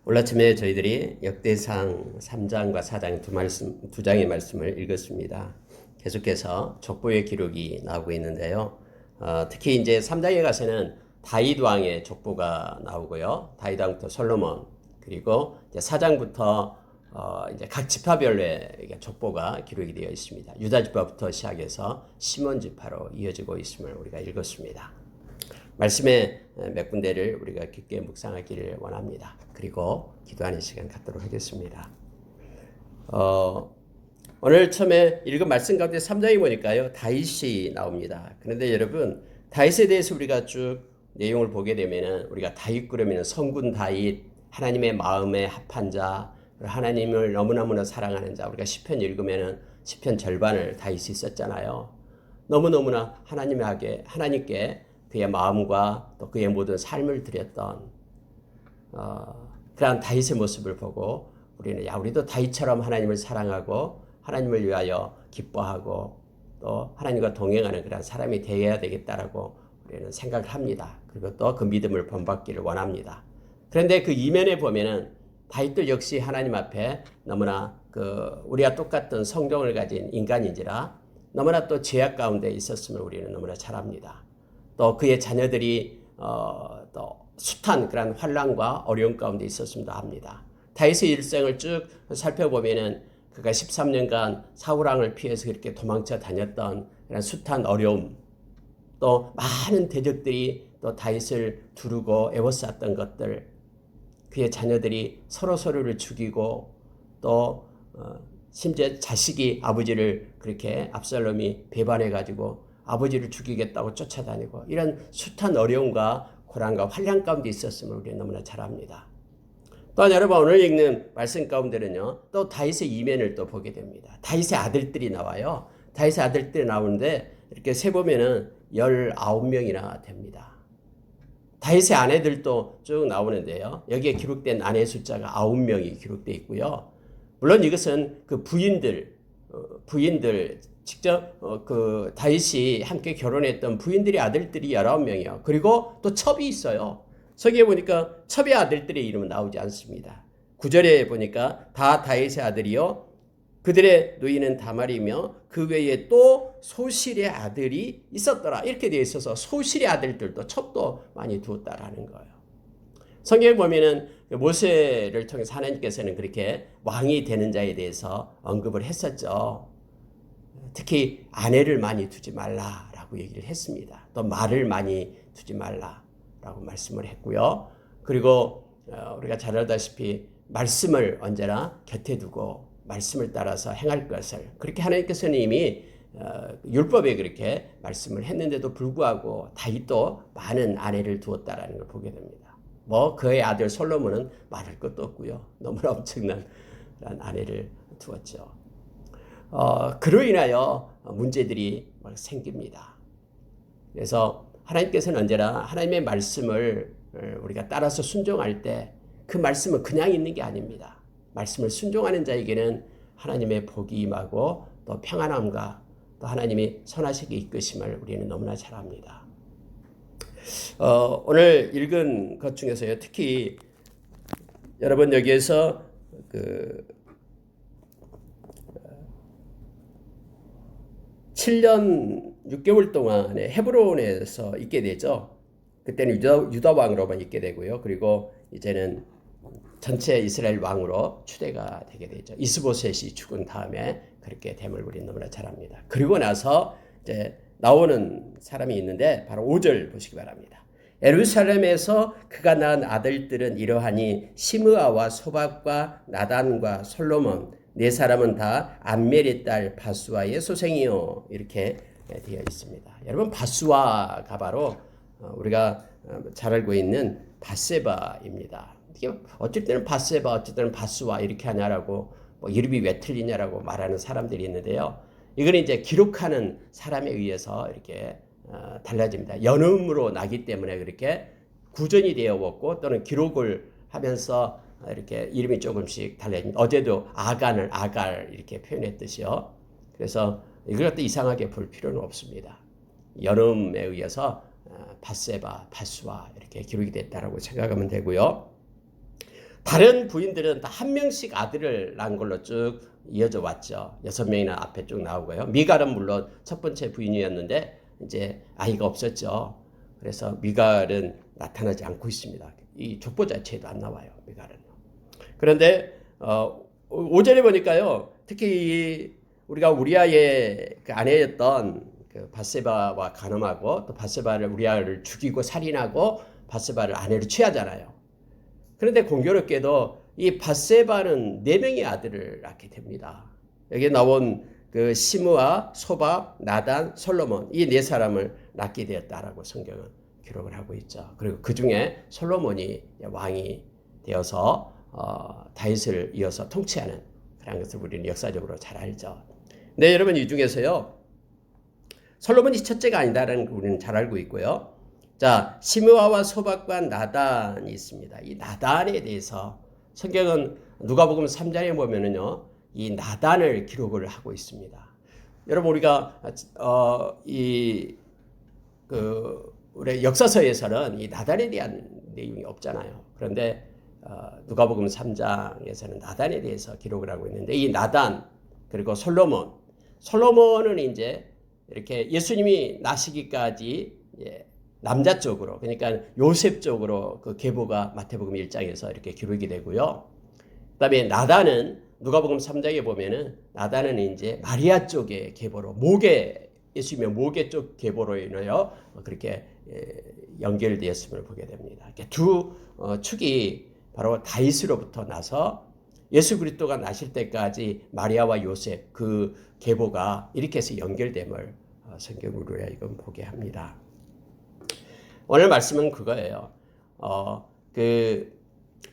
오늘 아침에 저희들이 역대상 3장과 4장 두 장의 말씀을 읽었습니다. 계속해서 족보의 기록이 나오고 있는데요. 특히 이제 3장에 가서는 다윗 왕의 족보가 나오고요. 다윗 왕부터 솔로몬, 그리고 이제 4장부터 이제 각 지파별로의 족보가 기록이 되어 있습니다. 유다 지파부터 시작해서 시몬 지파로 이어지고 있음을 우리가 읽었습니다. 말씀의 몇 군데를 우리가 깊게 묵상하기를 원합니다. 그리고 기도하는 시간 갖도록 하겠습니다. 오늘 처음에 읽은 말씀 가운데 3장에 보니까요, 다윗이 나옵니다. 그런데 여러분, 다윗에 대해서 우리가 쭉 내용을 보게 되면은 우리가 다윗 그러면 성군 다윗, 하나님의 마음에 합한 자, 하나님을 너무너무나 사랑하는 자, 우리가 시편 읽으면은 시편 절반을 다윗이 썼잖아요. 너무너무나 하나님께 그의 마음과 또 그의 모든 삶을 드렸던 그런 다윗의 모습을 보고 우리는 우리도 다윗처럼 하나님을 사랑하고 하나님을 위하여 기뻐하고 또 하나님과 동행하는 그런 사람이 되어야 되겠다라고 우리는 생각을 합니다. 그리고 또 그 믿음을 본받기를 원합니다. 그런데 그 이면에 보면은 다윗도 역시 하나님 앞에 너무나 우리와 똑같은 성정을 가진 인간인지라 너무나 또 죄악 가운데 있었음을 우리는 너무나 잘 압니다. 또 그의 자녀들이 또 숱한 그런 환난과 어려움 가운데 있었음도 합니다. 다윗의 일생을 쭉 살펴보면은 그가 13년간 사울 왕을 피해서 그렇게 도망쳐 다녔던 그런 숱한 어려움, 또 많은 대적들이 또 다윗을 두르고 애워쌌던 것들, 그의 자녀들이 서로를 죽이고 또 심지어 자식이 아버지를 그렇게 압살롬이 배반해가지고 아버지를 죽이겠다고 쫓아다니고 이런 숱한 어려움과 고난과 환난 가운데 있었음을 우리는 너무나 잘 압니다. 또한 여러분 오늘 읽는 말씀 가운데는요, 또 다윗의 이면을 또 보게 됩니다. 다윗의 아들들이 나와요. 다윗의 아들들이 나오는데 이렇게 세보면은 19명이나 됩니다. 다윗의 아내들도 쭉 나오는데요. 여기에 기록된 아내 숫자가 9명이 기록되어 있고요. 물론 이것은 그 부인들 직접 그 다윗이 함께 결혼했던 부인들의 아들들이 19명이요. 그리고 또 첩이 있어요. 서기에 보니까 첩의 아들들의 이름은 나오지 않습니다. 9절에 보니까 다 다윗의 아들이요. 그들의 누이는 다말이며 그 외에 또 소실의 아들이 있었더라. 이렇게 되어 있어서 소실의 아들들도 첩도 많이 두었다라는 거예요. 성경에 보면은 모세를 통해서 하나님께서는 그렇게 왕이 되는 자에 대해서 언급을 했었죠. 특히 아내를 많이 두지 말라라고 얘기를 했습니다. 또 말을 많이 두지 말라라고 말씀을 했고요. 그리고 우리가 잘 알다시피 말씀을 언제나 곁에 두고 말씀을 따라서 행할 것을 그렇게 하나님께서는 이미 율법에 그렇게 말씀을 했는데도 불구하고 다윗도 많은 아내를 두었다라는 걸 보게 됩니다. 그의 아들 솔로몬은 말할 것도 없고요. 너무나 엄청난 아내를 두었죠. 그로 인하여 문제들이 생깁니다. 그래서 하나님께서는 언제나 하나님의 말씀을 우리가 따라서 순종할 때 그 말씀은 그냥 있는 게 아닙니다. 말씀을 순종하는 자에게는 하나님의 복이 임하고 또 평안함과 또 하나님이 선하시게 이끄심을 우리는 너무나 잘 압니다. 오늘 읽은 것 중에서요, 특히 여러분 여기에서 7년 6개월 동안에 헤브론에서 있게 되죠. 그때는 유다 왕으로만 있게 되고요. 그리고 이제는 전체 이스라엘 왕으로 추대가 되게 되죠. 이스보셋이 죽은 다음에 그렇게 됨을 우리는 너무나 잘 압니다. 그리고 나서 이제 나오는 사람이 있는데 바로 5절 보시기 바랍니다. 예루살렘에서 그가 낳은 아들들은 이러하니 시므아와 소박과 나단과 솔로몬 네 사람은 다 암멜의 딸 바수아의 소생이요. 이렇게 되어 있습니다. 여러분 바수아가 바로 우리가 잘 알고 있는 밧세바입니다. 어쩔 때는 밧세바, 어쩔 때는 바수아 이렇게 하냐라고 이름이 왜 틀리냐라고 말하는 사람들이 있는데요. 이거는 이제 기록하는 사람에 의해서 이렇게 달라집니다. 연음으로 나기 때문에 그렇게 구전이 되어왔고 또는 기록을 하면서 이렇게 이름이 조금씩 달라집니다. 어제도 아간을 아갈 이렇게 표현했듯이요. 그래서 이걸 또 이상하게 볼 필요는 없습니다. 연음에 의해서 밧세바, 바수아 이렇게 기록이 됐다라고 생각하면 되고요. 다른 부인들은 다 한 명씩 아들을 낳은 걸로 쭉 이어져 왔죠. 6명이나 앞에 쭉 나오고요. 미갈은 물론 첫 번째 부인이었는데 이제 아이가 없었죠. 그래서 미갈은 나타나지 않고 있습니다. 이 족보 자체에도 안 나와요. 미갈은. 그런데 5절에 보니까요. 특히 우리가 우리아의 그 아내였던 그 바세바와 간음하고 또 바세바를 우리아를 죽이고 살인하고 바세바를 아내로 취하잖아요. 그런데 공교롭게도 이 바세바는 4명의 아들을 낳게 됩니다. 여기 나온 그 시므아, 소박, 나단, 솔로몬 이 4사람을 낳게 되었다라고 성경은 기록을 하고 있죠. 그리고 그 중에 솔로몬이 왕이 되어서 다윗을 이어서 통치하는 그런 것을 우리는 역사적으로 잘 알죠. 네, 여러분 이 중에서요. 솔로몬이 첫째가 아니다라는 걸 우리는 잘 알고 있고요. 자, 시므아와 소박과 나단이 있습니다. 이 나단에 대해서 성경은 누가복음 3장에 보면은요, 이 나단을 기록을 하고 있습니다. 여러분 우리가 우리 역사서에서는 이 나단에 대한 내용이 없잖아요. 그런데 누가복음 3장에서는 나단에 대해서 기록을 하고 있는데 이 나단 그리고 솔로몬은 이제 이렇게 예수님이 나시기까지 남자 쪽으로 그러니까 요셉 쪽으로 그 계보가 마태복음 1장에서 이렇게 기록이 되고요. 그다음에 나단은 누가복음 3장에 보면은 나단은 이제 마리아 쪽의 계보로 예수님의 모계 쪽 계보로 인하여 그렇게 연결되었음을 보게 됩니다. 두 축이 바로 다윗으로부터 나서 예수 그리스도가 나실 때까지 마리아와 요셉 그 계보가 이렇게 해서 연결됨을 성경으로 이건 보게 합니다. 오늘 말씀은 그거예요. 그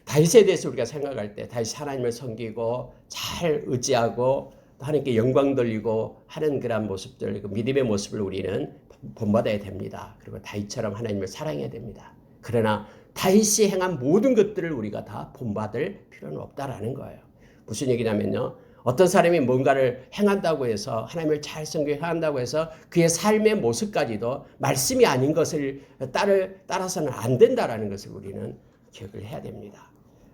다윗에 대해서 우리가 생각할 때 다윗이 하나님을 섬기고 잘 의지하고 하나님께 영광 돌리고 하는 그런 모습들, 그 믿음의 모습을 우리는 본받아야 됩니다. 그리고 다윗처럼 하나님을 사랑해야 됩니다. 그러나 다윗이 행한 모든 것들을 우리가 다 본받을 필요는 없다라는 거예요. 무슨 얘기냐면요. 어떤 사람이 뭔가를 행한다고 해서 하나님을 잘 섬겨한다고 해서 그의 삶의 모습까지도 말씀이 아닌 것을 따라서는 안 된다라는 것을 우리는 기억을 해야 됩니다.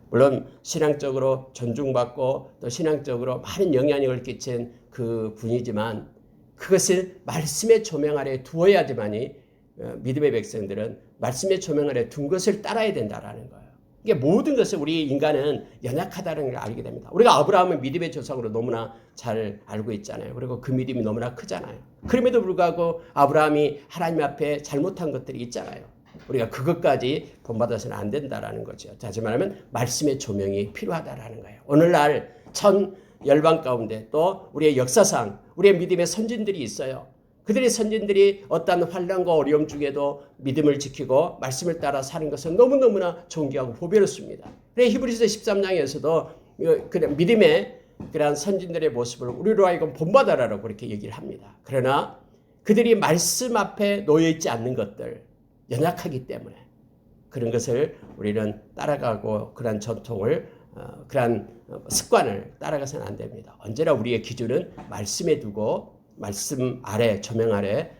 물론 신앙적으로 존중받고 또 신앙적으로 많은 영향력을 끼친 그 분이지만 그것을 말씀의 조명 아래 두어야지만이 믿음의 백성들은 말씀의 조명 아래 둔 것을 따라야 된다라는 거예요. 이게 모든 것을 우리 인간은 연약하다는 걸 알게 됩니다. 우리가 아브라함은 믿음의 조상으로 너무나 잘 알고 있잖아요. 그리고 그 믿음이 너무나 크잖아요. 그럼에도 불구하고 아브라함이 하나님 앞에 잘못한 것들이 있잖아요. 우리가 그것까지 본받아서는 안 된다라는 거죠. 다시 말하면 말씀의 조명이 필요하다라는 거예요. 오늘날 전 열방 가운데 또 우리의 역사상 우리의 믿음의 선진들이 있어요. 그들의 선진들이 어떤 환난과 어려움 중에도 믿음을 지키고 말씀을 따라 사는 것은 너무너무나 존귀하고 보배롭습니다. 그래서 히브리서 13장에서도 믿음의 그러한 선진들의 모습을 우리로 하여금 본받아라라고 그렇게 얘기를 합니다. 그러나 그들이 말씀 앞에 놓여있지 않는 것들, 연약하기 때문에 그런 것을 우리는 따라가고 그러한 전통을 그러한 습관을 따라가서는 안 됩니다. 언제나 우리의 기준은 말씀에 두고 말씀 아래 조명 아래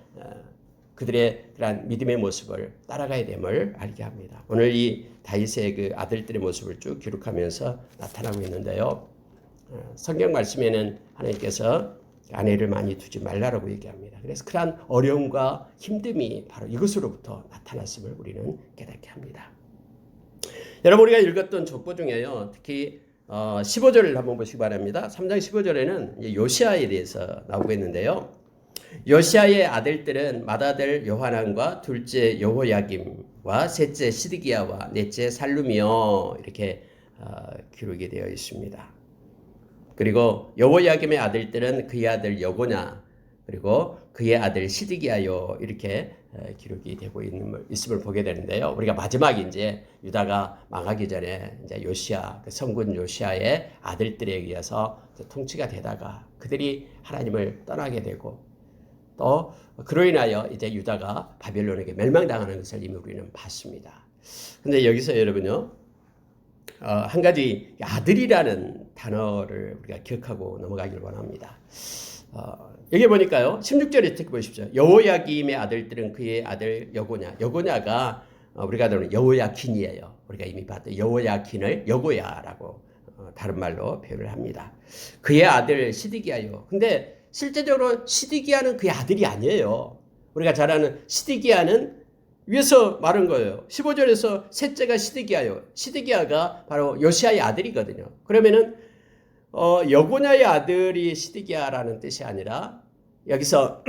그들의 그러한 믿음의 모습을 따라가야 됨을 알게 합니다. 오늘 이 다윗의 그 아들들의 모습을 쭉 기록하면서 나타나고 있는데요. 성경 말씀에는 하나님께서 아내를 많이 두지 말라라고 얘기합니다. 그래서 그러한 어려움과 힘듦이 바로 이것으로부터 나타났음을 우리는 깨닫게 합니다. 여러분 우리가 읽었던 족보 중에요. 특히 15절을 한번 보시기 바랍니다. 3장 15절에는 요시아에 대해서 나오고 있는데요. 요시아의 아들들은 맏아들 요하난과 둘째 여호야김과 셋째 시드기야와 넷째 살룸이요 이렇게 기록이 되어 있습니다. 그리고 여호야김의 아들들은 그의 아들 여고냐 그리고 그의 아들 시드기야요 이렇게 기록이 되고 있음을 보게 되는데요. 우리가 마지막 이제 유다가 망하기 전에 이제 요시아 그 성군 요시아의 아들들에 의해서 통치가 되다가 그들이 하나님을 떠나게 되고 또 그로 인하여 이제 유다가 바벨론에게 멸망당하는 것을 이미 우리는 봤습니다. 그런데 여기서 여러분요. 한 가지 아들이라는 단어를 우리가 기억하고 넘어가기를 원합니다. 여기 보니까요. 16절에 특히 보십시오. 여호야김의 아들들은 그의 아들 여고냐. 여고냐가 우리가 아는 여호야킨이에요. 우리가 이미 봤던 여호야킨을 여고야라고 다른 말로 표현을 합니다. 그의 아들 시드기야요. 근데 실제적으로 시드기야는 그의 아들이 아니에요. 우리가 잘 아는 시드기야는 위에서 말한 거예요. 15절에서 셋째가 시드기야요. 시드기야가 바로 요시야의 아들이거든요. 그러면은 여고냐의 아들이 시드기야라는 뜻이 아니라 여기서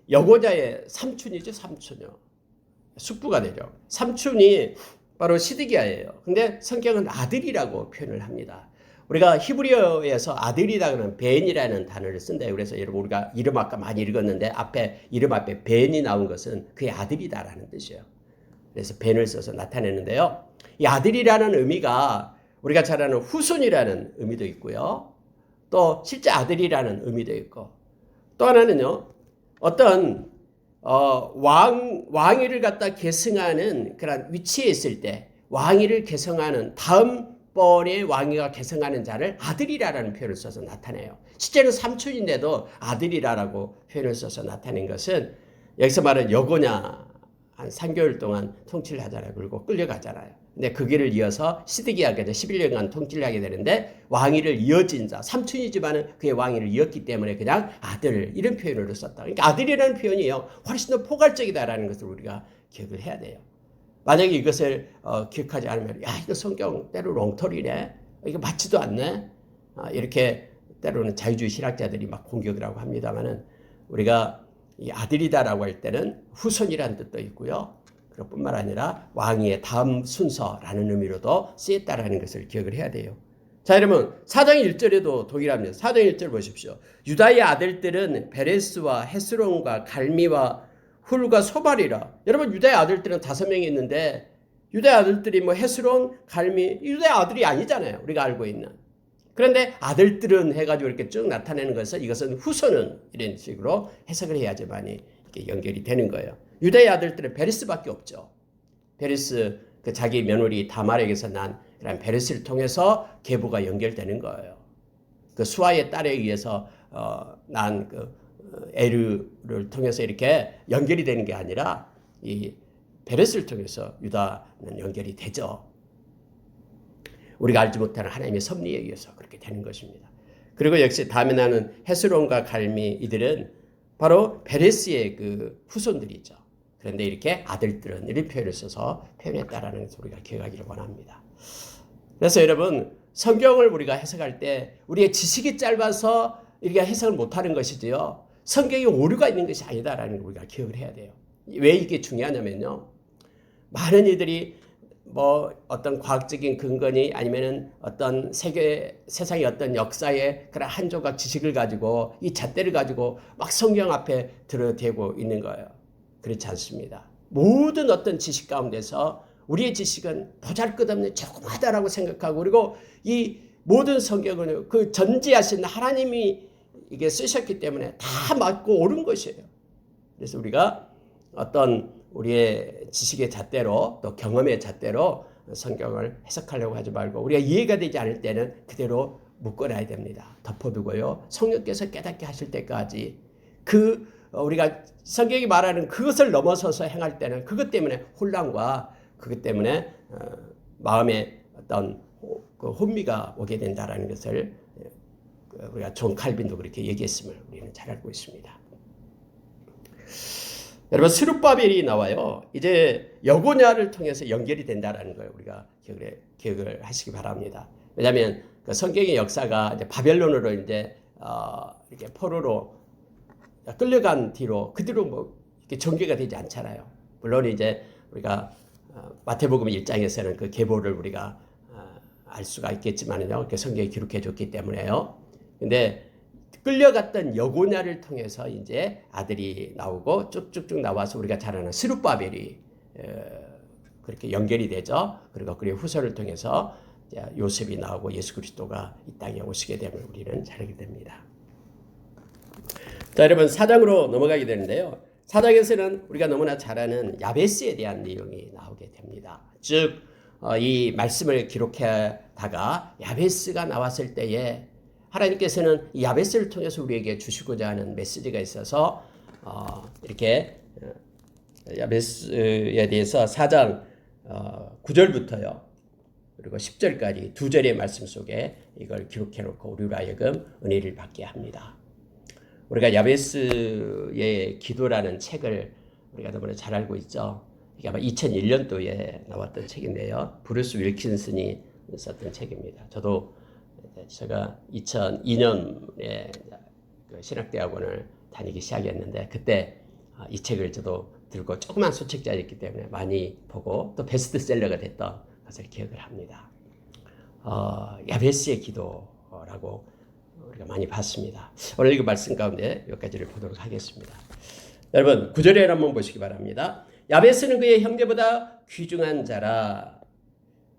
여고냐의 삼촌이죠. 삼촌이요. 숙부가 되죠. 삼촌이 바로 시드기야예요. 근데 성경은 아들이라고 표현을 합니다. 우리가 히브리어에서 아들이라는 벤이라는 단어를 쓴다. 그래서 여러분 우리가 이름 아까 많이 읽었는데 이름 앞에 벤이 나온 것은 그의 아들이다라는 뜻이에요. 그래서 벤을 써서 나타내는데요. 이 아들이라는 의미가 우리가 잘 아는 후손이라는 의미도 있고요. 또 실제 아들이라는 의미도 있고 또 하나는요. 어떤 왕위를 갖다 계승하는 그런 위치에 있을 때 왕위를 계승하는 다음번에 왕위가 계승하는 자를 아들이라는 표현을 써서 나타내요. 실제는 삼촌인데도 아들이라고 표현을 써서 나타낸 것은 여기서 말하는 여고냐 한 3개월 동안 통치를 하잖아요. 그리고 끌려가잖아요. 근데 그 길을 이어서 시드기야가 11년간 통치를 하게 되는데 왕위를 이어진 자, 삼촌이지만 그의 왕위를 이었기 때문에 그냥 아들 이런 표현으로 썼다. 그러니까 아들이라는 표현이요. 훨씬 더 포괄적이다라는 것을 우리가 기억을 해야 돼요. 만약에 이것을 기억하지 않으면 야 이거 성경 때로 롱털이네. 이거 맞지도 않네. 이렇게 때로는 자유주의 신학자들이 막 공격을 하고 합니다만은 우리가 이 아들이다라고 할 때는 후손이라는 뜻도 있고요. 그뿐만 아니라 왕위의 다음 순서라는 의미로도 쓰였다라는 것을 기억을 해야 돼요. 자, 여러분 4장 1절에도 동일합니다. 4장 1절 보십시오. 유다의 아들들은 베레스와 헤스론과 갈미와 훌과 소발이라. 여러분 유다의 아들들은 5명이 있는데 유다의 아들들이 뭐 헤스론, 갈미 유다의 아들이 아니잖아요. 우리가 알고 있는. 그런데 아들들은 해가지고 이렇게 쭉 나타내는 것은 이것은 후손은 이런 식으로 해석을 해야지만이 이렇게 연결이 되는 거예요. 유다의 아들들은 베레스밖에 없죠. 베레스 그 자기 며느리 다말에게서 난 그런 베레스를 통해서 계보가 연결되는 거예요. 그 수아의 딸에 의해서 난 그 에르를 통해서 이렇게 연결이 되는 게 아니라 이 베레스를 통해서 유다는 연결이 되죠. 우리가 알지 못하는 하나님의 섭리에 의해서 그렇게 되는 것입니다. 그리고 역시 다음에 나는 헤스론과 갈미 이들은 바로 베레스의 그 후손들이죠. 그런데 이렇게 아들들은 이런 표현을 써서 표현했다라는 것을 우리가 기억하기를 원합니다. 그래서 여러분 성경을 우리가 해석할 때 우리의 지식이 짧아서 우리가 해석을 못하는 것이지요. 성경에 오류가 있는 것이 아니다라는 걸 우리가 기억을 해야 돼요. 왜 이게 중요하냐면요. 많은 이들이 뭐 어떤 과학적인 근거니 아니면은 어떤 세상의 어떤 역사의 그런 한 조각 지식을 가지고 이 잣대를 가지고 막 성경 앞에 들어대고 있는 거예요. 그렇지 않습니다. 모든 어떤 지식 가운데서 우리의 지식은 보잘것없는 조그마하다라고 생각하고 그리고 이 모든 성경은 그 전지하신 하나님이 이게 쓰셨기 때문에 다 맞고 옳은 것이에요. 그래서 우리가 어떤 우리의 지식의 잣대로 또 경험의 잣대로 성경을 해석하려고 하지 말고 우리가 이해가 되지 않을 때는 그대로 묶어놔야 됩니다. 덮어두고요. 성령께서 깨닫게 하실 때까지 우리가 성경이 말하는 그것을 넘어서서 행할 때는 그것 때문에 혼란과 그것 때문에 마음에 어떤 그 혼미가 오게 된다라는 것을 우리가 존 칼빈도 그렇게 얘기했음을 우리는 잘 알고 있습니다. 여러분 스룹바벨이 나와요. 이제 여고냐를 통해서 연결이 된다라는 걸 우리가 기억을 하시기 바랍니다. 왜냐하면 그 성경의 역사가 이제 바벨론으로 이제 이렇게 포로로 끌려간 뒤로 그 뒤로 뭐 이렇게 전개가 되지 않잖아요. 물론 이제 우리가 마태복음 1장에서는 그 계보를 우리가 알 수가 있겠지만요. 그 성경에 기록해 줬기 때문에요. 근데 끌려갔던 여고냐를 통해서 이제 아들이 나오고 쭉쭉쭉 나와서 우리가 잘 아는 스룹바벨이 그렇게 연결이 되죠. 그리고 그의 후손을 통해서 요셉이 나오고 예수 그리스도가 이 땅에 오시게 됨을 우리는 잘 알게 됩니다. 자, 여러분 4장으로 넘어가게 되는데요. 4장에서는 우리가 너무나 잘 아는 야베스에 대한 내용이 나오게 됩니다. 즉 이 말씀을 기록하다가 야베스가 나왔을 때에 하나님께서는 이 야베스를 통해서 우리에게 주시고자 하는 메시지가 있어서 이렇게 야베스에 대해서 4장 9절부터요. 그리고 10절까지 두 절의 말씀 속에 이걸 기록해 놓고 우리로 하여금 은혜를 받게 합니다. 우리가 야베스의 기도라는 책을 우리가 너무나 잘 알고 있죠. 이게 아마 2001년도에 나왔던 책인데요. 브루스 윌킨슨이 썼던 책입니다. 제가 2002년에 신학대학원을 다니기 시작했는데 그때 이 책을 저도 들고 조그만 소책자였기 때문에 많이 보고 또 베스트셀러가 됐던 것을 기억을 합니다. 야베스의 기도라고 우리가 많이 봤습니다. 오늘 이 말씀 가운데 몇 가지를 보도록 하겠습니다. 여러분 9절에 한번 보시기 바랍니다. 야베스는 그의 형제보다 귀중한 자라.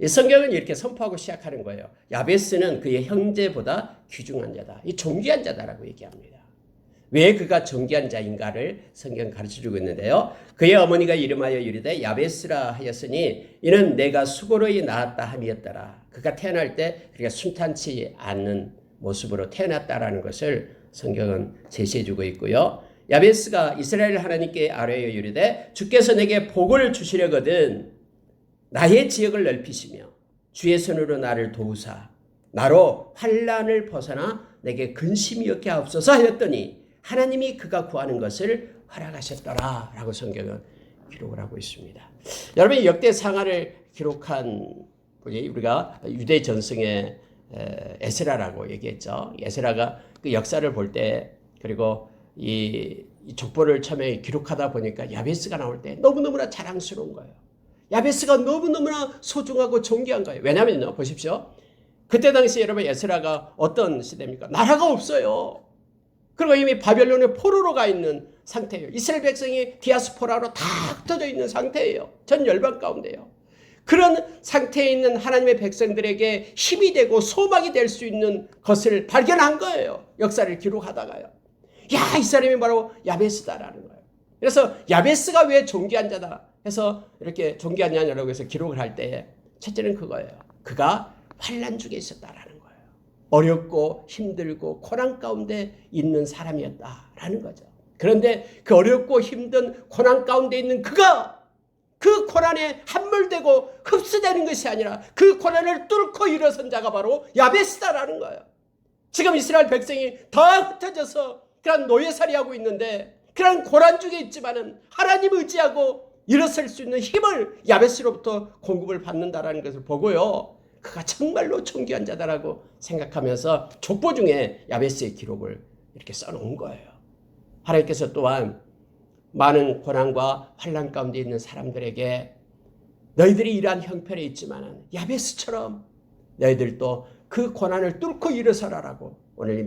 이 성경은 이렇게 선포하고 시작하는 거예요. 야베스는 그의 형제보다 귀중한 자다. 이 존귀한 자다라고 얘기합니다. 왜 그가 존귀한 자인가를 성경은 가르쳐주고 있는데요. 그의 어머니가 이름하여 이르되 야베스라 하였으니 이는 내가 수고로이 낳았다 함이었더라. 그가 태어날 때 그가 순탄치 않는 모습으로 태어났다라는 것을 성경은 제시해주고 있고요. 야베스가 이스라엘 하나님께 아뢰어 이르되 주께서 내게 복을 주시려거든 나의 지역을 넓히시며 주의 손으로 나를 도우사 나로 환난을 벗어나 내게 근심이 없게 하옵소서 하였더니 하나님이 그가 구하는 것을 허락하셨더라 라고 성경은 기록을 하고 있습니다. 여러분 역대상하를 기록한 분이 우리가 유대 전승의 에스라라고 얘기했죠. 에스라가 그 역사를 볼 때 그리고 이 족보를 처음에 기록하다 보니까 야베스가 나올 때 너무너무나 자랑스러운 거예요. 야베스가 너무너무나 소중하고 존귀한 거예요. 왜냐면요, 보십시오. 그때 당시 여러분 에스라가 어떤 시대입니까? 나라가 없어요. 그리고 이미 바벨론의 포로로 가 있는 상태예요. 이스라엘 백성이 디아스포라로 다 흩어져 있는 상태예요. 전 열방 가운데요. 그런 상태에 있는 하나님의 백성들에게 힘이 되고 소망이 될 수 있는 것을 발견한 거예요. 역사를 기록하다가요. 야, 이 사람이 바로 야베스다라는 거예요. 그래서 야베스가 왜 존귀한 자다 해서 이렇게 존귀한 자라고 해서 기록을 할 때 첫째는 그거예요. 그가 환난 중에 있었다라는 거예요. 어렵고 힘들고 고난 가운데 있는 사람이었다라는 거죠. 그런데 그 어렵고 힘든 고난 가운데 있는 그가 그 고난에 함몰되고 흡수되는 것이 아니라 그 고난을 뚫고 일어선 자가 바로 야베스다라는 거예요. 지금 이스라엘 백성이 다 흩어져서 그런 노예살이하고 있는데 그런 고난 중에 있지만은 하나님 의지하고 일어설 수 있는 힘을 야베스로부터 공급을 받는다라는 것을 보고요. 그가 정말로 존귀한 자다라고 생각하면서 족보 중에 야베스의 기록을 이렇게 써놓은 거예요. 하나님께서 또한 많은 고난과 환난 가운데 있는 사람들에게 너희들이 이러한 형편에 있지만 야베스처럼 너희들도 그 고난을 뚫고 일어서라라고 오늘 이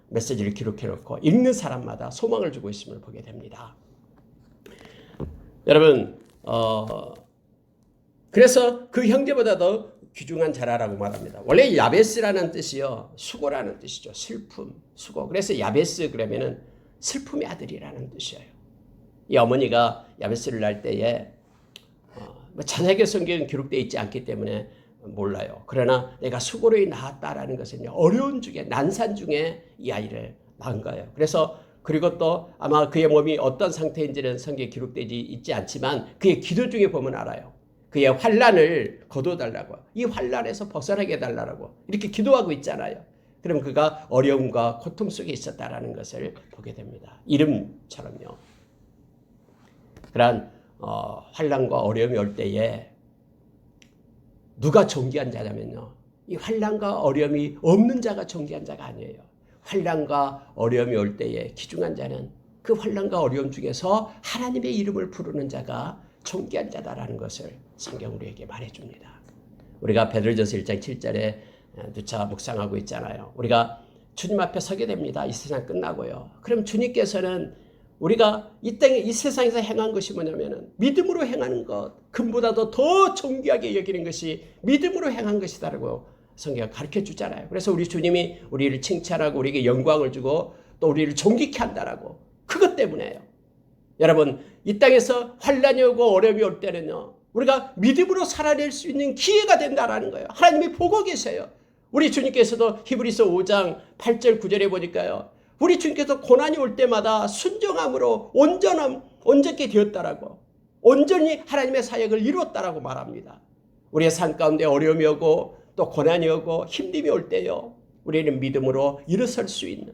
메시지를 기록해놓고 읽는 사람마다 소망을 주고 있음을 보게 됩니다. 여러분 그래서 그 형제보다도 귀중한 자라라고 말합니다. 원래 야베스라는 뜻이요 수고라는 뜻이죠. 슬픔, 수고. 그래서 야베스 그러면은 슬픔의 아들이라는 뜻이에요. 이 어머니가 야베스를 낳을 때에 자세하게 성경은 기록되어 있지 않기 때문에 몰라요. 그러나 내가 수고로 낳았다라는 것은 어려운 중에 난산 중에 이 아이를 낳은 거예요. 그래서 그리고 또 아마 그의 몸이 어떤 상태인지는 성경에 기록되지 있지 않지만 그의 기도 중에 보면 알아요. 그의 환난을 거둬달라고, 이 환난에서 벗어나게 해달라고 이렇게 기도하고 있잖아요. 그럼 그가 어려움과 고통 속에 있었다라는 것을 보게 됩니다. 이름처럼요. 그러한 환난과 어려움이 올 때에 누가 존귀한 자냐면요. 이 환난과 어려움이 없는 자가 존귀한 자가 아니에요. 환난과 어려움이 올 때에 귀중한 자는 그 환난과 어려움 중에서 하나님의 이름을 부르는 자가 존귀한 자다라는 것을 성경 우리에게 말해줍니다. 우리가 베드로전서 1장 7절에 누차 묵상하고 있잖아요. 우리가 주님 앞에 서게 됩니다. 이 세상 끝나고요. 그럼 주님께서는 우리가 이 땅에 이 세상에서 행한 것이 뭐냐면은 믿음으로 행하는 것, 금보다도 더 존귀하게 여기는 것이 믿음으로 행한 것이다라고 성경이 가르쳐 주잖아요. 그래서 우리 주님이 우리를 칭찬하고 우리에게 영광을 주고 또 우리를 존귀케 한다라고 그것 때문에요. 여러분 이 땅에서 환난이 오고 어려움이 올 때는요. 우리가 믿음으로 살아낼 수 있는 기회가 된다라는 거예요. 하나님이 보고 계세요. 우리 주님께서도 히브리서 5장 8절 9절에 보니까요. 우리 주님께서 고난이 올 때마다 순종함으로 온전케 되었다라고, 온전히 하나님의 사역을 이루었다라고 말합니다. 우리의 삶 가운데 어려움이 오고 또 고난이 오고 힘듦이 올 때요, 우리는 믿음으로 일어설 수 있는,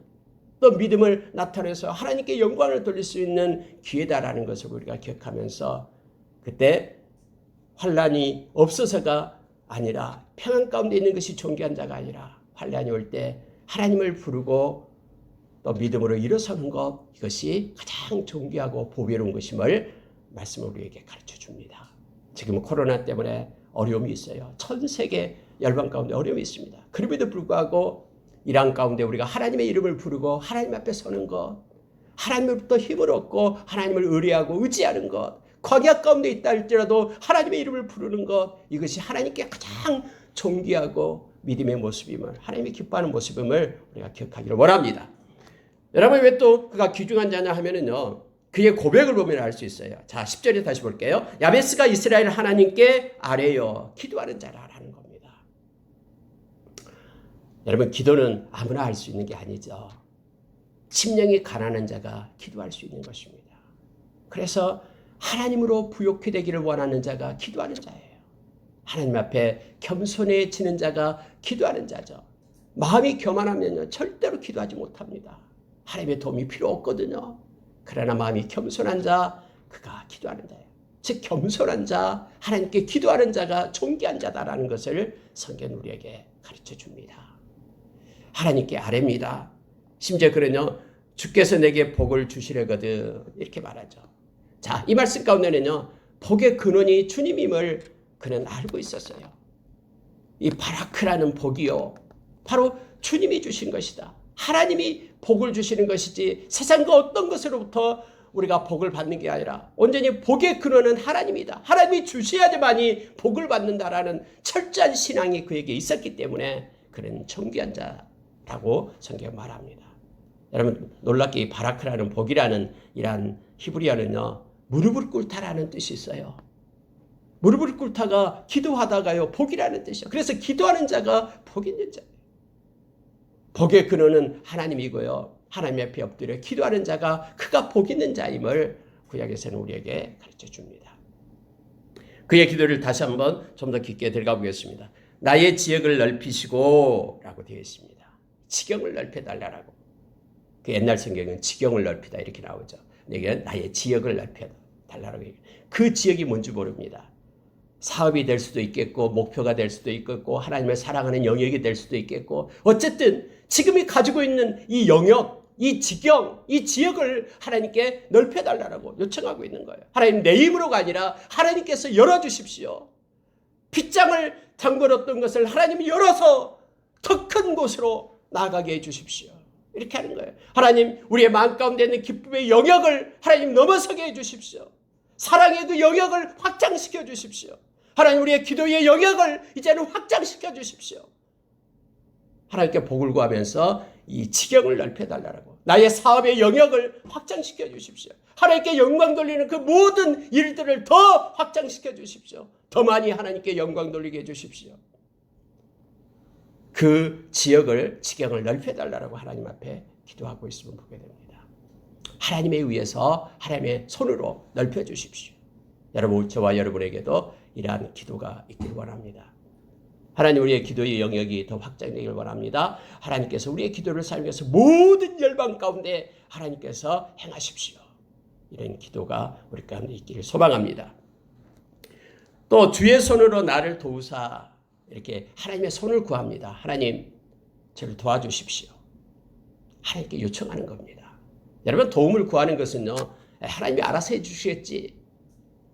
또 믿음을 나타내서 하나님께 영광을 돌릴 수 있는 기회다라는 것을 우리가 기억하면서, 그때 환난이 없어서가 아니라, 평안 가운데 있는 것이 존귀한 자가 아니라, 환난이 올 때 하나님을 부르고 또 믿음으로 일어서는 것, 이것이 가장 존귀하고 보배로운 것임을 말씀을 우리에게 가르쳐 줍니다. 지금 코로나 때문에 어려움이 있어요. 전 세계 열방 가운데 어려움이 있습니다. 그럼에도 불구하고 이러한 가운데 우리가 하나님의 이름을 부르고 하나님 앞에 서는 것, 하나님으로부터 힘을 얻고 하나님을 의뢰하고 의지하는 것, 광야 가운데 있다 할지라도 하나님의 이름을 부르는 것, 이것이 하나님께 가장 존귀하고 믿음의 모습임을, 하나님이 기뻐하는 모습임을 우리가 기억하기를 원합니다. 여러분, 왜 또 그가 귀중한 자냐 하면은요, 그의 고백을 보면 알 수 있어요. 자, 10절에 다시 볼게요. 야베스가 이스라엘 하나님께 아뢰어 기도하는 자라라는 겁니다. 여러분, 기도는 아무나 할 수 있는 게 아니죠. 심령이 가난한 자가 기도할 수 있는 것입니다. 그래서 하나님으로 부욕해 되기를 원하는 자가 기도하는 자예요. 하나님 앞에 겸손해지는 자가 기도하는 자죠. 마음이 교만하면요, 절대로 기도하지 못합니다. 하나님의 도움이 필요 없거든요. 그러나 마음이 겸손한 자, 그가 기도하는 자예요. 즉 겸손한 자, 하나님께 기도하는 자가 존귀한 자다라는 것을 성경은 우리에게 가르쳐 줍니다. 하나님께 아뢰입니다. 심지어 그러냐, 주께서 내게 복을 주시려거든, 이렇게 말하죠. 자, 이 말씀 가운데는요, 복의 근원이 주님임을 그는 알고 있었어요. 이 바라크라는 복이요, 바로 주님이 주신 것이다. 하나님이 복을 주시는 것이지 세상과 어떤 것으로부터 우리가 복을 받는 게 아니라 온전히 복의 근원은 하나님이다. 하나님이 주셔야지만이 복을 받는다라는 철저한 신앙이 그에게 있었기 때문에 그는 존귀한 자라고 성경은 말합니다. 여러분, 놀랍게 이 바라크라는 복이라는 이러한 히브리어는요, 무릎을 꿇다라는 뜻이 있어요. 무릎을 꿇다가 기도하다가요, 복이라는 뜻이요. 그래서 기도하는 자가 복 있는 자예요. 복의 근원은 하나님이고요, 하나님 앞에 엎드려 기도하는 자가 그가 복 있는 자임을 구약에서는 우리에게 가르쳐 줍니다. 그의 기도를 다시 한번 좀 더 깊게 들어가 보겠습니다. 나의 지역을 넓히시고 라고 되어 있습니다. 지경을 넓혀달라고. 그 옛날 성경은 지경을 넓히다 이렇게 나오죠. 여기는 나의 지역을 넓혀달라고 얘기해요. 그 지역이 뭔지 모릅니다. 사업이 될 수도 있겠고, 목표가 될 수도 있겠고, 하나님을 사랑하는 영역이 될 수도 있겠고, 어쨌든 지금이 가지고 있는 이 영역, 이 지경, 이 지역을 하나님께 넓혀달라고 요청하고 있는 거예요. 하나님, 내 힘으로가 아니라 하나님께서 열어주십시오. 빗장을 잠글었던 것을 하나님이 열어서 더 큰 곳으로 나아가게 해주십시오. 이렇게 하는 거예요. 하나님, 우리의 마음 가운데 있는 기쁨의 영역을 하나님 넘어서게 해주십시오. 사랑의 그 영역을 확장시켜 주십시오. 하나님, 우리의 기도의 영역을 이제는 확장시켜 주십시오. 하나님께 복을 구하면서 이 지경을 넓혀달라고, 나의 사업의 영역을 확장시켜 주십시오. 하나님께 영광 돌리는 그 모든 일들을 더 확장시켜 주십시오. 더 많이 하나님께 영광 돌리게 해주십시오. 그 지역을, 지경을 넓혀달라고 하나님 앞에 기도하고 있으면 보게 됩니다. 하나님에 의해서 하나님의 손으로 넓혀주십시오. 여러분, 저와 여러분에게도 이러한 기도가 있기를 원합니다. 하나님, 우리의 기도의 영역이 더 확장되기를 원합니다. 하나님께서 우리의 기도를 살면서 모든 열방 가운데 하나님께서 행하십시오. 이런 기도가 우리 가운데 있기를 소망합니다. 또 주의 손으로 나를 도우사, 이렇게 하나님의 손을 구합니다. 하나님, 저를 도와주십시오. 하나님께 요청하는 겁니다. 여러분, 도움을 구하는 것은요, 하나님이 알아서 해주시겠지,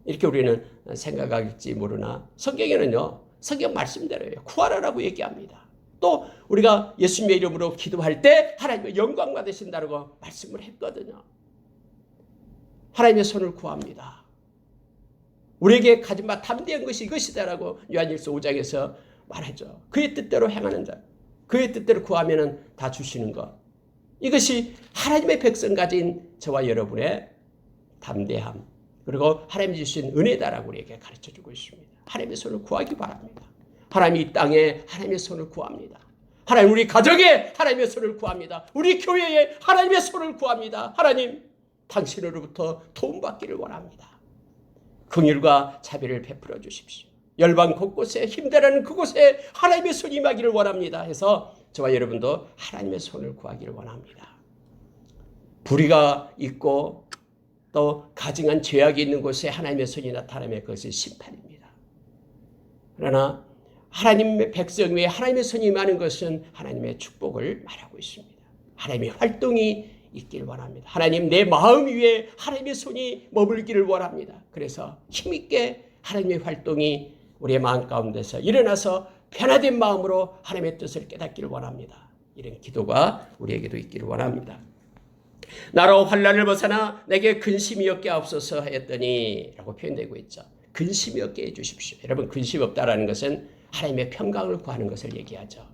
이렇게 우리는 생각할지 모르나 성경에는요, 성경 말씀대로예요. 구하라라고 얘기합니다. 또 우리가 예수님의 이름으로 기도할 때 하나님의 영광 받으신다고 말씀을 했거든요. 하나님의 손을 구합니다. 우리에게 가진 바 담대한 것이 이것이다라고 요한일서 5장에서 말하죠. 그의 뜻대로 행하는 자, 그의 뜻대로 구하면 다 주시는 것, 이것이 하나님의 백성 가진 저와 여러분의 담대함, 그리고 하나님이 주신 은혜다라고 우리에게 가르쳐주고 있습니다. 하나님의 손을 구하기 바랍니다. 하나님이 이 땅에 하나님의 손을 구합니다. 하나님, 우리 가정에 하나님의 손을 구합니다. 우리 교회에 하나님의 손을 구합니다. 하나님, 당신으로부터 도움받기를 원합니다. 긍휼과 자비를 베풀어 주십시오. 열방 곳곳에 힘들어하는 그곳에 하나님의 손이 임하기를 원합니다. 해서 저와 여러분도 하나님의 손을 구하기를 원합니다. 불의가 있고 또 가증한 죄악이 있는 곳에 하나님의 손이 나타나면 그것은 심판입니다. 그러나 하나님의 백성 위에 하나님의 손이 임하는 것은 하나님의 축복을 말하고 있습니다. 하나님의 활동이 있기를 원합니다. 하나님, 내 마음 위에 하나님의 손이 머물기를 원합니다. 그래서 힘있게 하나님의 활동이 우리의 마음 가운데서 일어나서 변화된 마음으로 하나님의 뜻을 깨닫기를 원합니다. 이런 기도가 우리에게도 있기를 원합니다. 나로 환난을 벗어나 내게 근심이 없게 하옵소서 하였더니 라고 표현되고 있죠. 근심이 없게 해주십시오. 여러분, 근심 없다라는 것은 하나님의 평강을 구하는 것을 얘기하죠.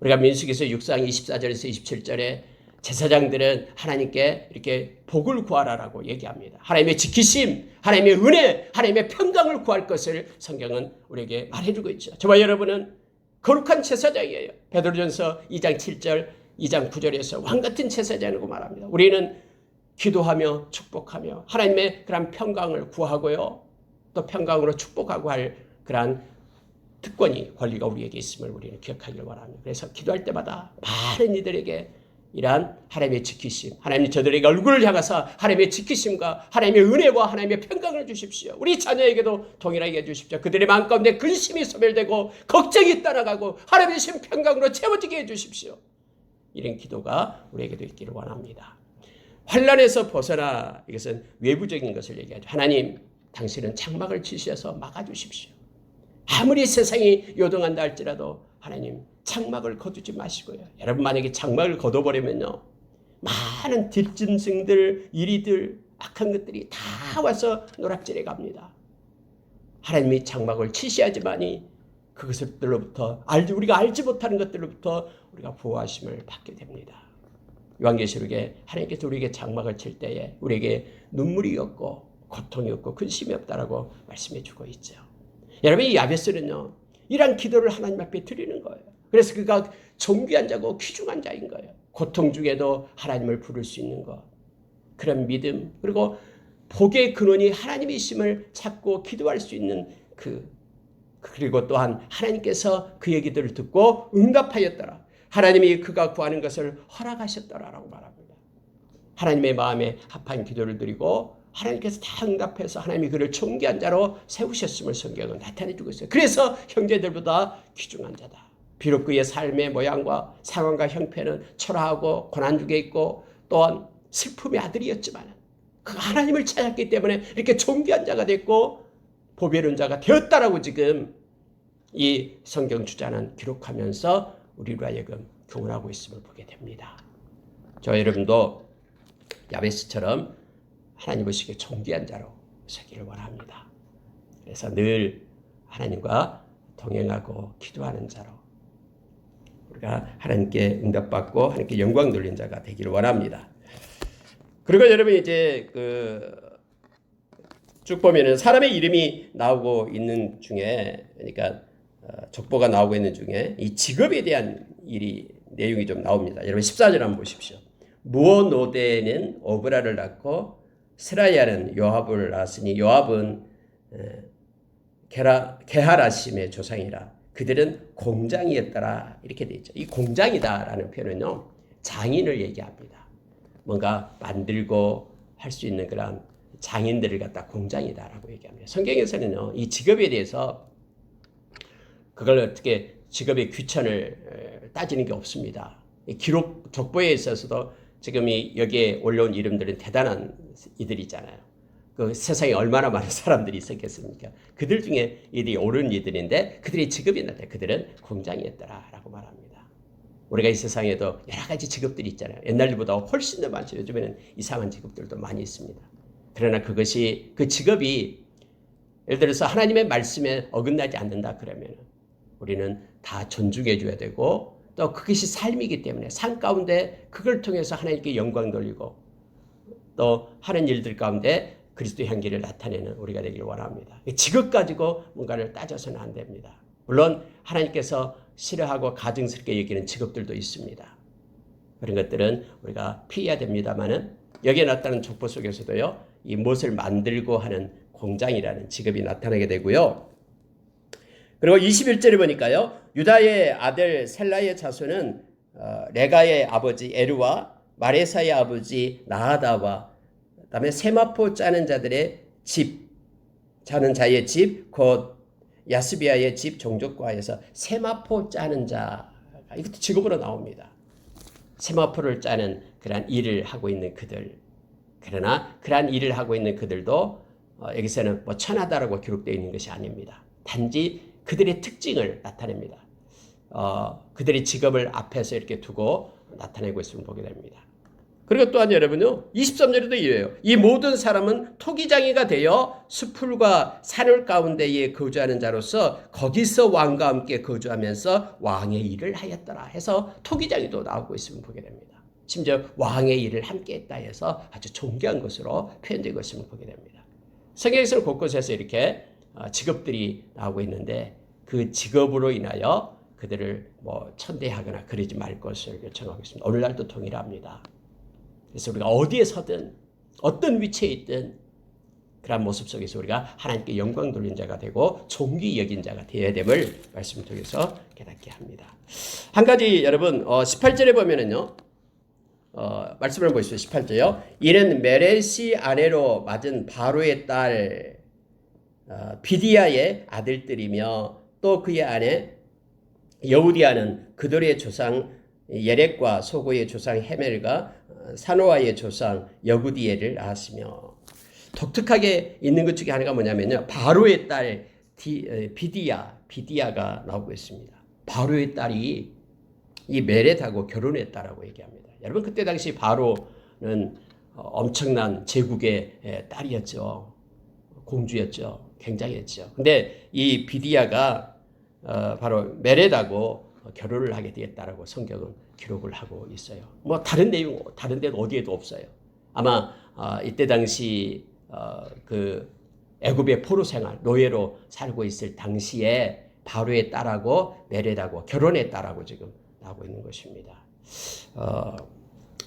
우리가 민수기서 6장 24절에서 27절에 제사장들은 하나님께 이렇게 복을 구하라라고 얘기합니다. 하나님의 지키심, 하나님의 은혜, 하나님의 평강을 구할 것을 성경은 우리에게 말해주고 있죠. 저와 여러분은 거룩한 제사장이에요. 베드로전서 2장 7절, 2장 9절에서 왕같은 제사장이라고 말합니다. 우리는 기도하며 축복하며 하나님의 그런 평강을 구하고요. 또 평강으로 축복하고 할 그러한 특권이, 권리가 우리에게 있음을 우리는 기억하기를 원합니다. 그래서 기도할 때마다 많은 이들에게 이러한 하나님의 지키심, 하나님 저들에게 얼굴을 향해서 하나님의 지키심과 하나님의 은혜와 하나님의 평강을 주십시오. 우리 자녀에게도 동일하게 해주십시오. 그들의 마음 가운데 근심이 소멸되고 걱정이 떠나가고 하나님의 신 평강으로 채워지게 해주십시오. 이런 기도가 우리에게도 있기를 원합니다. 환난에서 벗어나, 이것은 외부적인 것을 얘기하죠. 하나님, 당신은 장막을 치셔서 막아주십시오. 아무리 세상이 요동한다 할지라도 하나님, 장막을 거두지 마시고요. 여러분, 만약에 장막을 거둬버리면요, 많은 뒷짐승들, 이리들, 악한 것들이 다 와서 노략질해 갑니다. 하나님이 장막을 치셔야지만이 그것들로부터 우리가 알지 못하는 것들로부터 우리가 보호하심을 받게 됩니다. 요한계시록에 하나님께서 우리에게 장막을 칠 때에 우리에게 눈물이 없고 고통이 없고 근심이 없다라고 말씀해 주고 있죠. 여러분, 이 야베스는요, 이런 기도를 하나님 앞에 드리는 거예요. 그래서 그가 존귀한 자고 귀중한 자인 거예요. 고통 중에도 하나님을 부를 수 있는 것, 그런 믿음, 그리고 복의 근원이 하나님이심을 찾고 기도할 수 있는 그리고 또한 하나님께서 그 얘기들을 듣고 응답하였더라. 하나님이 그가 구하는 것을 허락하셨더라라고 말합니다. 하나님의 마음에 합한 기도를 드리고 하나님께서 다 응답해서 하나님이 그를 존귀한 자로 세우셨음을 성경은 나타내주고 있어요. 그래서 형제들보다 귀중한 자다. 비록 그의 삶의 모양과 상황과 형편은 초라하고 고난중에 있고 또한 슬픔의 아들이었지만 그 하나님을 찾았기 때문에 이렇게 존귀한 자가 됐고 보배로운 자가 되었다라고 지금 이 성경 주자는 기록하면서 우리로 하여금 교훈하고 있음을 보게 됩니다. 저 여러분도 야베스처럼 하나님 보시기에 존귀한 자로 서기를 원합니다. 그래서 늘 하나님과 동행하고 기도하는 자로 우리가 하나님께 응답받고 하나님께 영광 돌린 자가 되기를 원합니다. 그리고 여러분, 이제 쭉 보면은 사람의 이름이 나오고 있는 중에, 그러니까 족보가 나오고 있는 중에 이 직업에 대한 내용이 좀 나옵니다. 여러분 14절 한번 보십시오. 무오노데는 오브라를 낳고 스라야는 요압을 낳았으니 요압은 게하라심의 조상이라. 그들은 공장이었더라. 이렇게 되어 있죠. 이 공장이다라는 표현은요, 장인을 얘기합니다. 뭔가 만들고 할 수 있는 그런 장인들을 갖다 공장이다라고 얘기합니다. 성경에서는요, 이 직업에 대해서 그걸 어떻게 직업의 귀천을 따지는 게 없습니다. 기록 족보에 있어서도 지금 여기에 올라온 이름들은 대단한 이들이잖아요. 그 세상에 얼마나 많은 사람들이 있었겠습니까? 그들 중에 이들이 옳은 이들인데 그들의 직업이 나타나 그들은 공장이었더라라고 말합니다. 우리가 이 세상에도 여러 가지 직업들이 있잖아요. 옛날보다 훨씬 더 많죠. 요즘에는 이상한 직업들도 많이 있습니다. 그러나 그 직업이 예를 들어서 하나님의 말씀에 어긋나지 않는다 그러면 우리는 다 존중해 줘야 되고 또 그것이 삶이기 때문에 삶 가운데 그걸 통해서 하나님께 영광 돌리고 또 하는 일들 가운데 그리스도의 향기를 나타내는 우리가 되기를 원합니다. 직업 가지고 뭔가를 따져서는 안 됩니다. 물론 하나님께서 싫어하고 가증스럽게 여기는 직업들도 있습니다. 그런 것들은 우리가 피해야 됩니다만은 여기에 나타나는 족보 속에서도요, 이 못을 만들고 하는 공장이라는 직업이 나타나게 되고요. 그리고 21절에 보니까요, 유다의 아들 셀라의 자손은 레가의 아버지 에르와 마레사의 아버지 나하다와 그다음에 세마포 짜는 자들의 집, 자는 자의 집, 곧 야스비아의 집 종족과에서 세마포 짜는 자, 이것도 직업으로 나옵니다. 세마포를 짜는 그러한 일을 하고 있는 그들. 그러나 그러한 일을 하고 있는 그들도 여기서는 뭐 천하다라고 기록되어 있는 것이 아닙니다. 단지 그들의 특징을 나타냅니다. 그들의 직업을 앞에서 이렇게 두고 나타내고 있음을 보게 됩니다. 그리고 또한 여러분요, 23절에도 이래요. 이 모든 사람은 토기장이가 되어 수풀과 산울 가운데에 거주하는 자로서 거기서 왕과 함께 거주하면서 왕의 일을 하였더라 해서 토기장이도 나오고 있음을 보게 됩니다. 심지어 왕의 일을 함께 했다 해서 아주 존귀한 것으로 표현되고 있음을 보게 됩니다. 성경에서는 곳곳에서 이렇게 직업들이 나오고 있는데 그 직업으로 인하여 그들을 뭐 천대하거나 그러지 말 것을 요청하고 있습니다. 오늘날도 동일합니다. 그래서 우리가 어디에 서든 어떤 위치에 있든 그런 모습 속에서 우리가 하나님께 영광 돌린 자가 되고 존귀 여긴 자가 되어야 됨을 말씀을 통해서 깨닫게 합니다. 한 가지 여러분 18절에 보면은요. 말씀을 보시죠. 18절요. 이는 메레시 아내로 맞은 바로의 딸 비디아의 아들들이며 또 그의 아내 여우디아는 그들의 조상 예렉과 소고의 조상 헤멜과 사노아의 조상 여구디엘을 낳았으며, 독특하게 있는 것 중에 하나가 뭐냐면요, 바로의 딸 비디아가 나오고 있습니다. 바로의 딸이 이 메렛하고 결혼했다라고 얘기합니다. 여러분, 그때 당시 바로는 엄청난 제국의 딸이었죠. 공주였죠. 굉장했죠. 근데 이 비디아가 바로 메렛하고 결혼을 하게 되었다라고 성경은 기록을 하고 있어요. 뭐 다른 내용, 다른 데는 어디에도 없어요. 아마 이때 당시 그 애굽의 포로 생활, 노예로 살고 있을 당시에 바로의 딸하고 메렛하고 결혼했다라고 지금 나오고 있는 것입니다.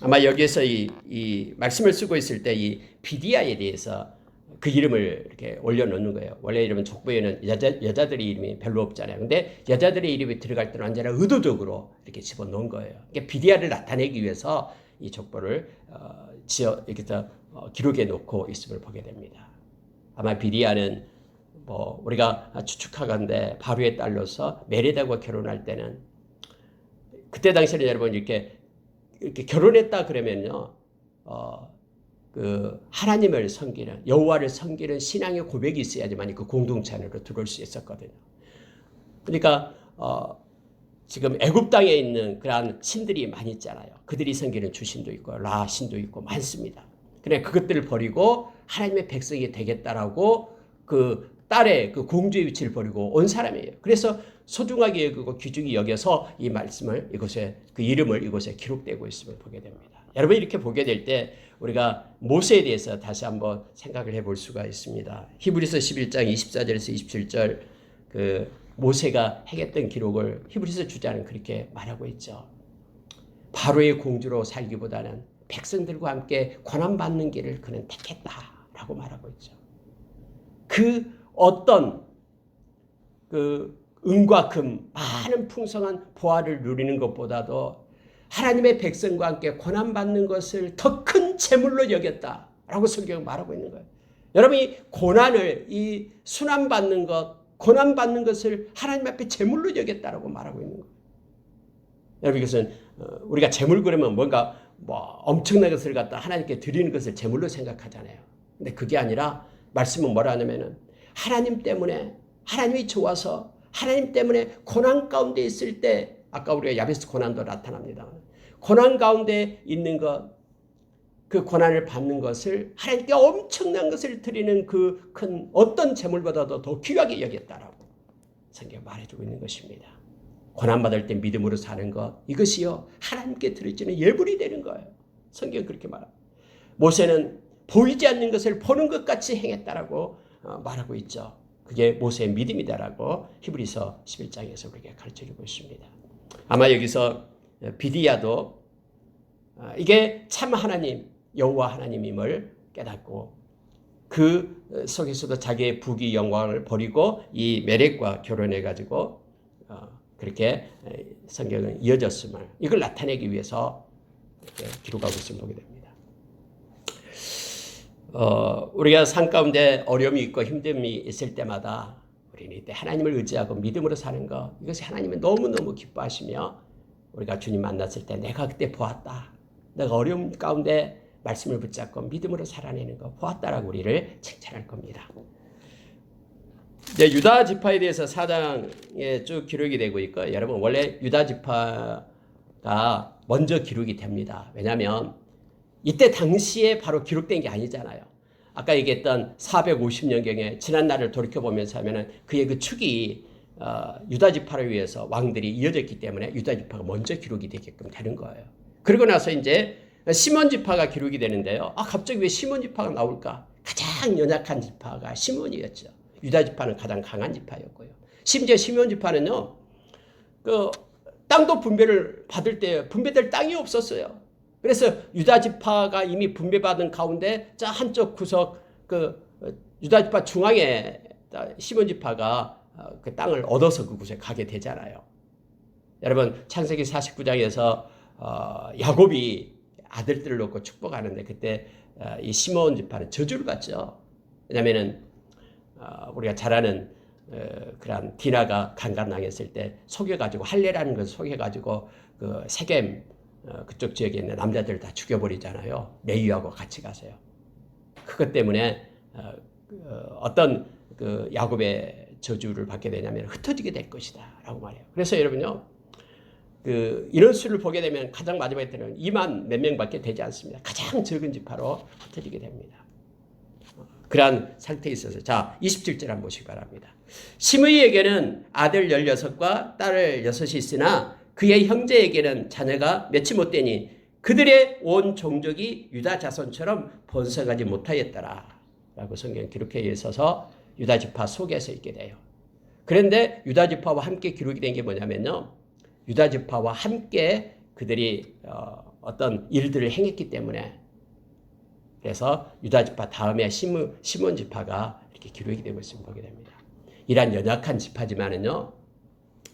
아마 여기에서 이 말씀을 쓰고 있을 때 이 비디아에 대해서 그 이름을 이렇게 올려놓는 거예요. 원래 이름은 족보에는 여자들의 이름이 별로 없잖아요. 근데 여자들의 이름이 들어갈 때는 언제나 의도적으로 이렇게 집어넣은 거예요. 그러니까 비디아를 나타내기 위해서 이 족보를 이렇게 기록해 놓고 있음을 보게 됩니다. 아마 비디아는 뭐 우리가 추측하건대 바로의 딸로서 메레다와 결혼할 때는 그때 당시에는 여러분 이렇게 결혼했다 그러면요, 그 하나님을 섬기는, 여호와를 섬기는 신앙의 고백이 있어야지만 그 공동체 안으로 들어올 수 있었거든요. 그러니까 지금 애굽 땅에 있는 그러한 신들이 많이 있잖아요. 그들이 섬기는 주신도 있고 라 신도 있고 많습니다. 그래 그것들을 버리고 하나님의 백성이 되겠다라고 그 딸의 그 공주의 위치를 버리고 온 사람이에요. 그래서 소중하게 여기고 귀중히 여겨서 이 말씀을 이곳에, 그 이름을 이곳에 기록되고 있음을 보게 됩니다. 여러분, 이렇게 보게 될 때 우리가 모세에 대해서 다시 한번 생각을 해볼 수가 있습니다. 히브리서 11장 24절에서 27절 그 모세가 행했던 기록을 히브리서 주자는 그렇게 말하고 있죠. 바로의 공주로 살기보다는 백성들과 함께 고난받는 길을 그는 택했다라고 말하고 있죠. 그 어떤 그 은과 금 많은 풍성한 보화를 누리는 것보다도 하나님의 백성과 함께 고난받는 것을 더 큰 재물로 여겼다라고 성경은 말하고 있는 거예요. 여러분이 고난을, 이 순환받는 것, 고난받는 것을 하나님 앞에 재물로 여겼다라고 말하고 있는 거예요. 여러분, 이것은 우리가 재물 그러면 뭔가 뭐 엄청난 것을 갖다 하나님께 드리는 것을 재물로 생각하잖아요. 근데 그게 아니라 말씀은 뭐라 하냐면은 하나님 때문에, 하나님이 좋아서 하나님 때문에 고난 가운데 있을 때, 아까 우리가 야베스 고난도 나타납니다. 고난 가운데 있는 것, 그 고난을 받는 것을 하나님께 엄청난 것을 드리는 그 큰 어떤 재물보다도 더 귀하게 여겼다라고 성경이 말해주고 있는 것입니다. 고난받을 때 믿음으로 사는 것, 이것이요 하나님께 드려지는 예물이 되는 거예요. 성경은 그렇게 말합니다. 모세는 보이지 않는 것을 보는 것 같이 행했다라고 말하고 있죠. 그게 모세의 믿음이다라고 히브리서 11장에서 우리에게 가르쳐주고 있습니다. 아마 여기서 비디아도 이게 참 하나님, 여호와 하나님임을 깨닫고 그 속에서도 자기의 부귀 영광을 버리고 이 멜렉과 결혼해가지고 그렇게 성경은 이어졌음을 이걸 나타내기 위해서 이렇게 기록하고 있음을 보게 됩니다. 우리가 삶 가운데 어려움이 있고 힘듦이 있을 때마다 우리는 이때 하나님을 의지하고 믿음으로 사는 것, 이것이 하나님은 너무너무 기뻐하시며 우리가 주님 만났을 때 내가 그때 보았다. 내가 어려움 가운데 말씀을 붙잡고 믿음으로 살아내는 거 보았다라고 우리를 칭찬할 겁니다. 이제 유다 지파에 대해서 4장에 쭉 기록이 되고 있고, 여러분 원래 유다 지파가 먼저 기록이 됩니다. 왜냐하면 이때 당시에 바로 기록된 게 아니잖아요. 아까 얘기했던 450년경에 지난 날을 돌이켜보면서 하면은 그의 그 축이 유다 지파를 위해서 왕들이 이어졌기 때문에 유다 지파가 먼저 기록이 되게끔 되는 거예요. 그리고 나서 이제 시몬 지파가 기록이 되는데요. 갑자기 왜 시몬 지파가 나올까? 가장 연약한 지파가 시몬이었죠. 유다 지파는 가장 강한 지파였고요. 심지어 시몬 지파는요, 그 땅도 분배를 받을 때 분배될 땅이 없었어요. 그래서 유다 지파가 이미 분배받은 가운데 저 한쪽 구석 그 유다 지파 중앙에 시몬 지파가 그 땅을 얻어서 그곳에 가게 되잖아요. 여러분 창세기 49장에서 야곱이 아들들을 놓고 축복하는데 그때 이 시몬 지파는 저주를 받죠. 왜냐하면은 우리가 잘 아는 그런 디나가 강간당했을 때 속여가지고 할례라는 것을 속여가지고 그 세겜 그쪽 지역에 있는 남자들 다 죽여버리잖아요. 레위하고 같이 가세요. 그것 때문에 어떤 그 야곱의 저주를 받게 되냐면 흩어지게 될 것이다라고 말해요. 그래서 여러분요, 그 인원수를 보게 되면 가장 마지막에 때는 2만 몇 명밖에 되지 않습니다. 가장 적은 지파로 흩어지게 됩니다. 그러한 상태에 있어서 자 27절 한번 보시기 바랍니다. 시므이에게는 아들 16과 딸 6이 있으나 그의 형제에게는 자녀가 몇이 못 되니 그들의 온 종족이 유다 자손처럼 번성하지 못하였더라 라고 성경 기록해 있어서 유다 지파 속에서 있게 돼요. 그런데 유다 지파와 함께 기록이 된 게 뭐냐면요, 유다 지파와 함께 그들이 어떤 일들을 행했기 때문에, 그래서 유다 지파 다음에 시몬 지파가 이렇게 기록이 되고 있음을 보게 됩니다. 이러한 연약한 지파지만은요,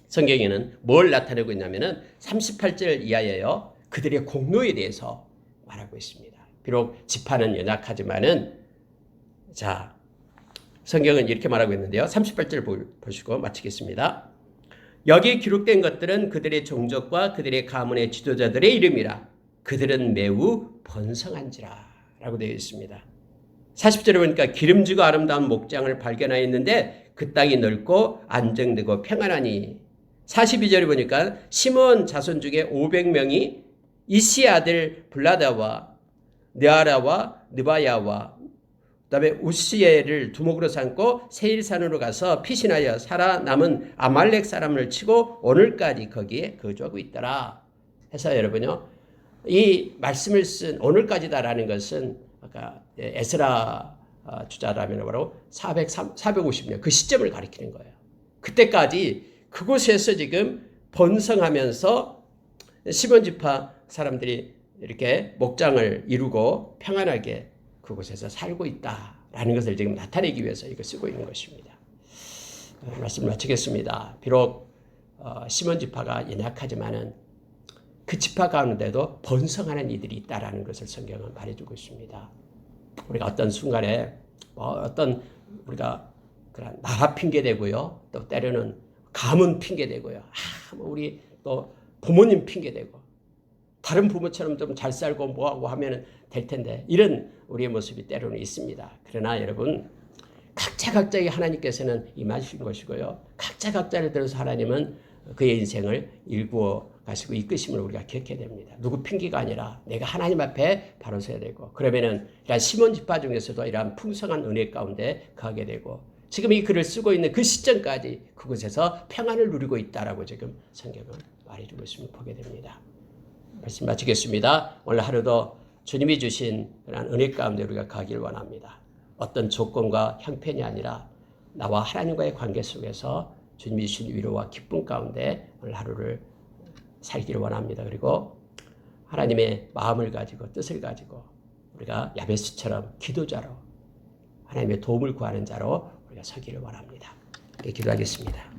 성경에는 뭘 나타내고 있냐면은 38절 이하에요, 그들의 공로에 대해서 말하고 있습니다. 비록 지파는 연약하지만은, 자, 성경은 이렇게 말하고 있는데요. 38절 보시고 마치겠습니다. 여기 기록된 것들은 그들의 종족과 그들의 가문의 지도자들의 이름이라. 그들은 매우 번성한지라 라고 되어 있습니다. 40절에 보니까 기름지고 아름다운 목장을 발견하였는데 그 땅이 넓고 안정되고 평안하니. 42절에 보니까 시몬 자손 중에 500명이 이시 아들 블라다와 느아라와 느바야와 그다음에 우시엘을 두목으로 삼고 세일산으로 가서 피신하여 살아남은 아말렉 사람을 치고 오늘까지 거기에 거주하고 있더라. 해서 여러분요, 이 말씀을 쓴 오늘까지다라는 것은 아까 에스라 주자라면 바로 450년 그 시점을 가리키는 거예요. 그때까지 그곳에서 지금 번성하면서 시몬 지파 사람들이 이렇게 목장을 이루고 평안하게 그곳에서 살고 있다라는 것을 지금 나타내기 위해서 이거 쓰고 있는 것입니다. 말씀 마치겠습니다. 비록 시몬 지파가 연약하지만은 그 지파 가운데도 번성하는 이들이 있다라는 것을 성경은 말해주고 있습니다. 우리가 어떤 순간에 어떤 우리가 그런 나라 핑계 대고요, 또 때로는 가문 핑계 대고요, 우리 또 부모님 핑계 대고 다른 부모처럼 좀 잘 살고 뭐하고 하면 될 텐데, 이런 우리의 모습이 때로는 있습니다. 그러나 여러분, 각자의 하나님께서는 임하신 것이고요, 각자를 들어서 하나님은 그의 인생을 일구어 가시고 이끄심을 우리가 기억해야 됩니다. 누구 핑계가 아니라 내가 하나님 앞에 바로 서야 되고, 그러면은 이런 시몬 지파 중에서도 이러한 풍성한 은혜 가운데 가게 되고, 지금 이 글을 쓰고 있는 그 시점까지 그곳에서 평안을 누리고 있다라고 지금 성경은 말해주고 있음을 보게 됩니다. 말씀 마치겠습니다. 오늘 하루도 주님이 주신 그런 은혜 가운데 우리가 가길 원합니다. 어떤 조건과 형편이 아니라 나와 하나님과의 관계 속에서 주님이 주신 위로와 기쁨 가운데 오늘 하루를 살기를 원합니다. 그리고 하나님의 마음을 가지고 뜻을 가지고 우리가 야베스처럼 기도자로 하나님의 도움을 구하는 자로 우리가 서기를 원합니다. 기도하겠습니다.